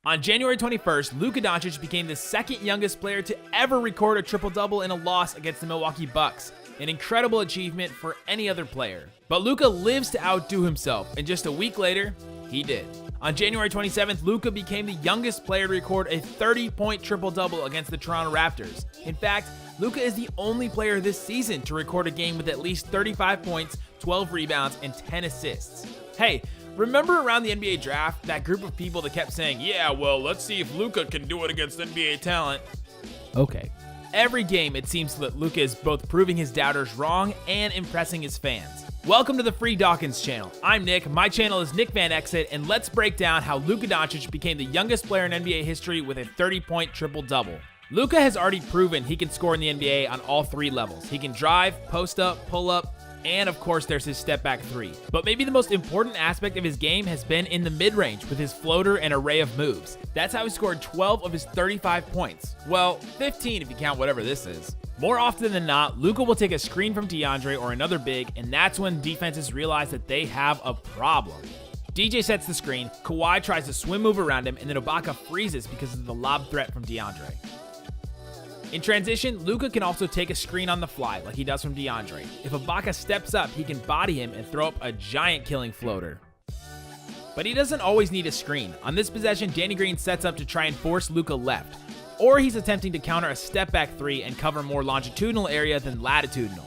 On January 21st, Luka Doncic became the second youngest player to ever record a triple-double in a loss against the Milwaukee Bucks, an incredible achievement for any other player. But Luka lives to outdo himself, and just a week later, he did. On January 27th, Luka became the youngest player to record a 30-point triple-double against the Toronto Raptors. In fact, Luka is the only player this season to record a game with at least 35 points, 12 rebounds, and 10 assists. Hey, remember around the NBA draft, that group of people that kept saying, yeah, well, let's see if Luka can do it against NBA talent? Okay. Every game, it seems that Luka is both proving his doubters wrong and impressing his fans. Welcome to the FreeDawkins channel. I'm Nick, my channel is Nick Van Exit, and let's break down how Luka Doncic became the youngest player in NBA history with a 30-point triple-double. Luka has already proven he can score in the NBA on all three levels. He can drive, post up, pull up, and of course there's his step back three. But maybe the most important aspect of his game has been in the mid-range with his floater and array of moves. That's how he scored 12 of his 35 points. Well, 15 if you count whatever this is. More often than not, Luka will take a screen from DeAndre or another big, and that's when defenses realize that they have a problem. DJ sets the screen, Kawhi tries to swim move around him, and then Ibaka freezes because of the lob threat from DeAndre. In transition, Luka can also take a screen on the fly, like he does from DeAndre. If Ibaka steps up, he can body him and throw up a giant killing floater. But he doesn't always need a screen. On this possession, Danny Green sets up to try and force Luka left. Or he's attempting to counter a step back three and cover more longitudinal area than latitudinal.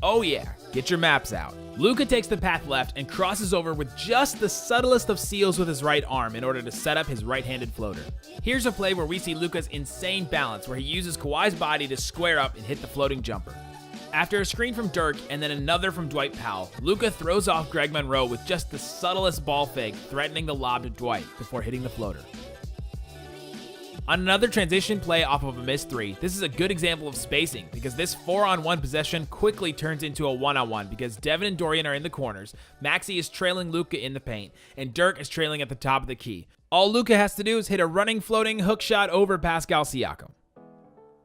Oh yeah, get your maps out. Luka takes the path left and crosses over with just the subtlest of seals with his right arm in order to set up his right-handed floater. Here's a play where we see Luka's insane balance where he uses Kawhi's body to square up and hit the floating jumper. After a screen from Dirk and then another from Dwight Powell, Luka throws off Greg Monroe with just the subtlest ball fake, threatening the lob to Dwight before hitting the floater. On another transition play off of a missed three, this is a good example of spacing because this 4-on-1 possession quickly turns into a 1-on-1 because Devin and Dorian are in the corners, Maxey is trailing Luka in the paint, and Dirk is trailing at the top of the key. All Luka has to do is hit a running floating hook shot over Pascal Siakam.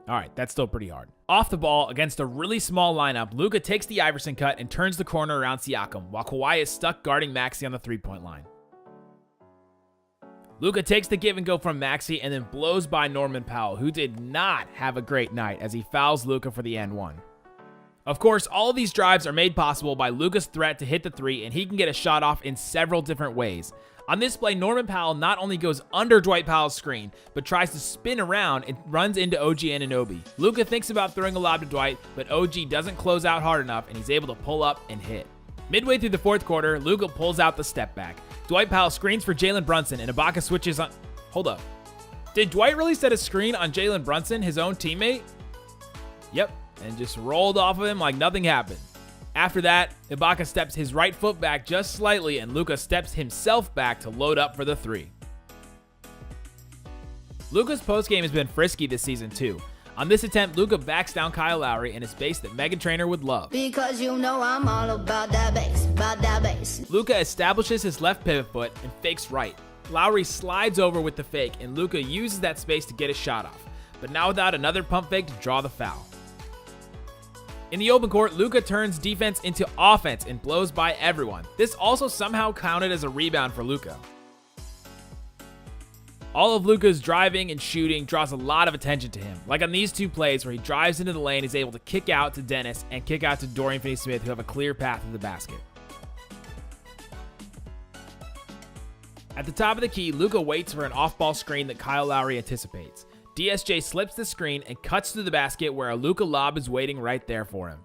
Alright, that's still pretty hard. Off the ball, against a really small lineup, Luka takes the Iverson cut and turns the corner around Siakam, while Kawhi is stuck guarding Maxey on the three-point line. Luka takes the give and go from Maxey and then blows by Norman Powell, who did not have a great night as he fouls Luka for the and one. Of course, all of these drives are made possible by Luka's threat to hit the three, and he can get a shot off in several different ways. On this play, Norman Powell not only goes under Dwight Powell's screen, but tries to spin around and runs into OG Anunoby. Luka thinks about throwing a lob to Dwight, but OG doesn't close out hard enough, and he's able to pull up and hit. Midway through the fourth quarter, Luka pulls out the step back. Dwight Powell screens for Jalen Brunson, and Ibaka switches on... Hold up. Did Dwight really set a screen on Jalen Brunson, his own teammate? Yep, and just rolled off of him like nothing happened. After that, Ibaka steps his right foot back just slightly, and Luka steps himself back to load up for the three. Luka's postgame has been frisky this season too. On this attempt, Luka backs down Kyle Lowry in a space that Meghan Trainor would love. Because you know I'm all about that bass. Luka establishes his left pivot foot and fakes right. Lowry slides over with the fake, and Luka uses that space to get a shot off, but now without another pump fake to draw the foul. In the open court, Luka turns defense into offense and blows by everyone. This also somehow counted as a rebound for Luka. All of Luka's driving and shooting draws a lot of attention to him, like on these two plays where he drives into the lane, is able to kick out to Dennis and kick out to Dorian Finney-Smith, who have a clear path to the basket. At the top of the key, Luka waits for an off-ball screen that Kyle Lowry anticipates. DSJ slips the screen and cuts to the basket where a Luka lob is waiting right there for him.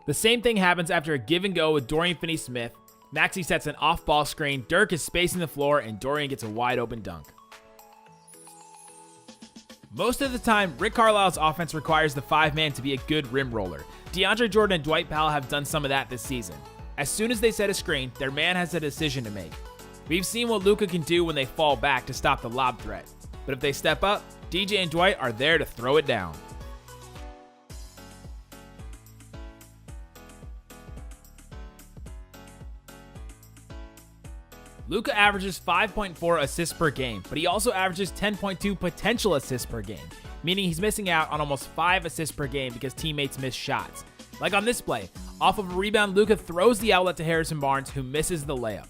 The same thing happens after a give and go with Dorian Finney-Smith. Maxey sets an off-ball screen, Dirk is spacing the floor, and Dorian gets a wide-open dunk. Most of the time, Rick Carlisle's offense requires the five-man to be a good rim roller. DeAndre Jordan and Dwight Powell have done some of that this season. As soon as they set a screen, their man has a decision to make. We've seen what Luka can do when they fall back to stop the lob threat. But if they step up, DJ and Dwight are there to throw it down. Luka averages 5.4 assists per game, but he also averages 10.2 potential assists per game, meaning he's missing out on almost 5 assists per game because teammates miss shots. Like on this play, off of a rebound, Luka throws the outlet to Harrison Barnes, who misses the layup.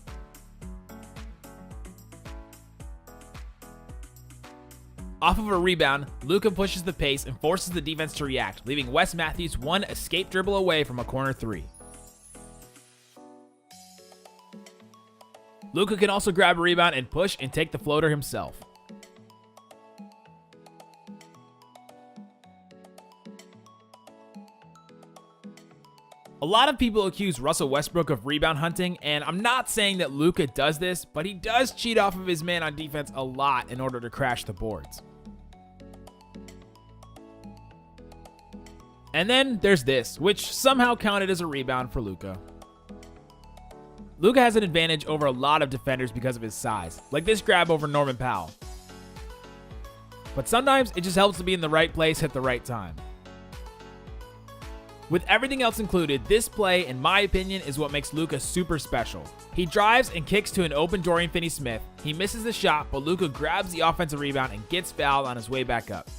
Off of a rebound, Luka pushes the pace and forces the defense to react, leaving Wes Matthews one escape dribble away from a corner three. Luka can also grab a rebound and push and take the floater himself. A lot of people accuse Russell Westbrook of rebound hunting, and I'm not saying that Luka does this, but he does cheat off of his man on defense a lot in order to crash the boards. And then there's this, which somehow counted as a rebound for Luka. Luka has an advantage over a lot of defenders because of his size, like this grab over Norman Powell. But sometimes it just helps to be in the right place at the right time. With everything else included, this play, in my opinion, is what makes Luka super special. He drives and kicks to an open Dorian Finney-Smith. He misses the shot, but Luka grabs the offensive rebound and gets fouled on his way back up.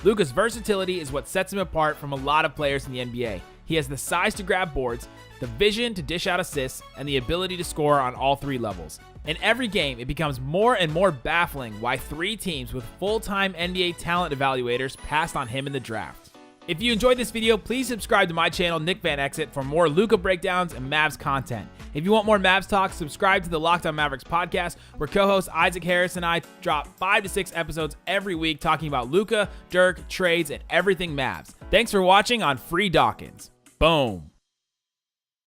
Luka's versatility is what sets him apart from a lot of players in the NBA. He has the size to grab boards, the vision to dish out assists, and the ability to score on all three levels. In every game, it becomes more and more baffling why 3 teams with full-time NBA talent evaluators passed on him in the draft. If you enjoyed this video, please subscribe to my channel, Nick Van Exit, for more Luka breakdowns and Mavs content. If you want more Mavs talk, subscribe to the Locked On Mavericks podcast, where co-host Isaac Harris and I drop 5 to 6 episodes every week talking about Luka, Dirk, trades, and everything Mavs. Thanks for watching on FreeDawkins. Boom.